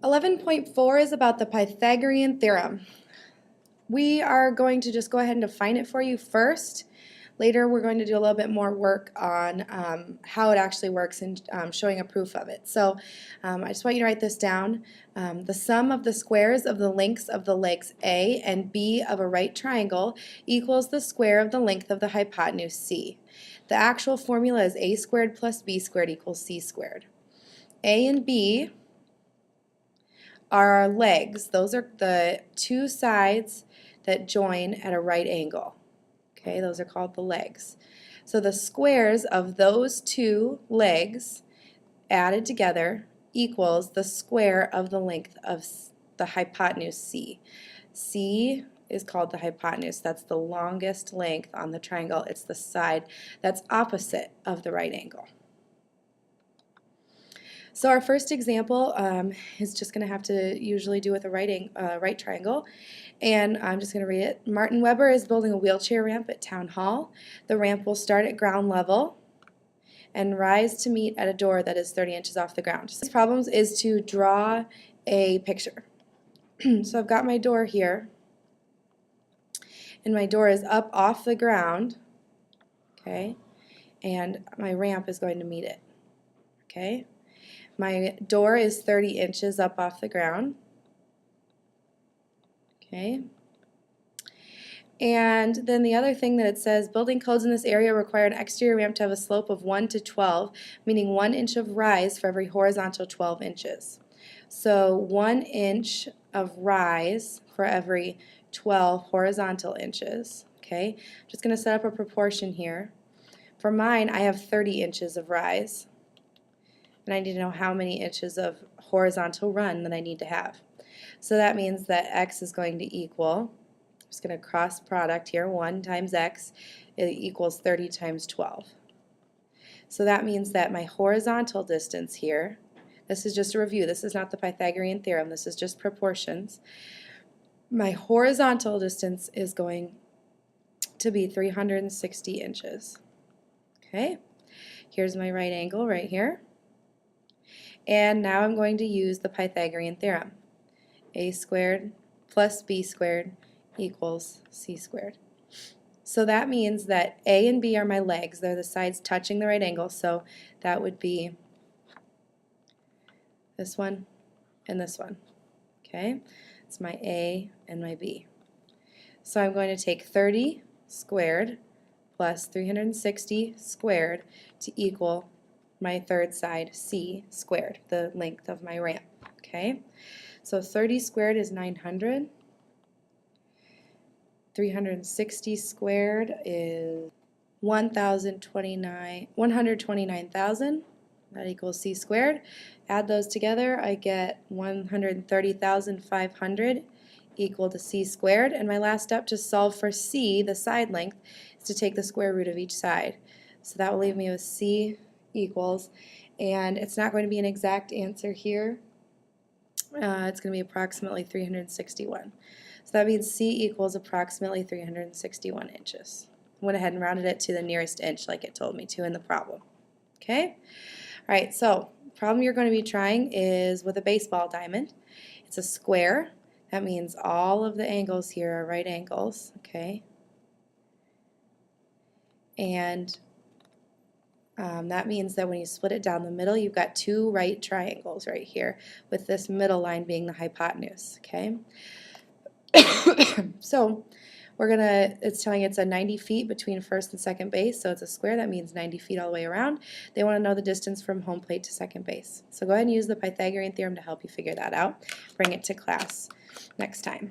11.4 is about the Pythagorean Theorem. We are going to just go ahead and define it for you first. Later we're going to do a little bit more work on how it actually works and showing a proof of it. So I just want you to write this down. The sum of the squares of the lengths of the legs A and B of a right triangle equals the square of the length of the hypotenuse C. The actual formula is a squared plus b squared equals c squared. A and B are our legs. Those are the two sides that join at a right angle. Okay, those are called the legs. So the squares of those two legs added together equals the square of the length of the hypotenuse C. C is called the hypotenuse. That's the longest length on the triangle. It's the side that's opposite of the right angle. So our first example is just going to have to usually do with a right triangle, and I'm just going to read it. Martin Weber is building a wheelchair ramp at Town Hall. The ramp will start at ground level and rise to meet at a door that is 30 inches off the ground. So this problem is to draw a picture. So I've got my door here, and my door is up off the ground, okay, and my ramp is going to meet it, okay. My door is 30 inches up off the ground. Okay. And then the other thing that it says, building codes in this area require an exterior ramp to have a slope of 1 to 12, meaning 1 inch of rise for every horizontal 12 inches. So 1 inch of rise for every 12 horizontal inches. Okay. I'm just going to set up a proportion here. For mine, I have 30 inches of rise. And I need to know how many inches of horizontal run that I need to have. So that means that x is going to equal, I'm just going to cross product here, 1 times x, it equals 30 times 12. So that means that my horizontal distance here, this is just a review, this is not the Pythagorean theorem, this is just proportions. My horizontal distance is going to be 360 inches. Okay, here's my right angle right here. And now I'm going to use the Pythagorean theorem. A squared plus b squared equals c squared. So that means that A and B are my legs. They're the sides touching the right angle. So that would be this one and this one. Okay? It's my A and my B. So I'm going to take 30 squared plus 360 squared to equal my third side, c squared, the length of my ramp. Okay, so 30 squared is 900. 360 squared is 129,000. That equals c squared. Add those together, I get 130,500 equal to c squared. And my last step to solve for c, the side length, is to take the square root of each side. So that will leave me with c equals, and it's not going to be an exact answer here. It's going to be approximately 361. So that means c equals approximately 361 inches. I went ahead and rounded it to the nearest inch like it told me to in the problem. Okay? Alright, so the problem you're going to be trying is with a baseball diamond. It's a square. That means all of the angles here are right angles. Okay? And that means that when you split it down the middle, you've got two right triangles right here, with this middle line being the hypotenuse. Okay, so it's telling it's a 90 feet between first and second base, so it's a square. That means 90 feet all the way around. They want to know the distance from home plate to second base. So go ahead and use the Pythagorean theorem to help you figure that out. Bring it to class next time.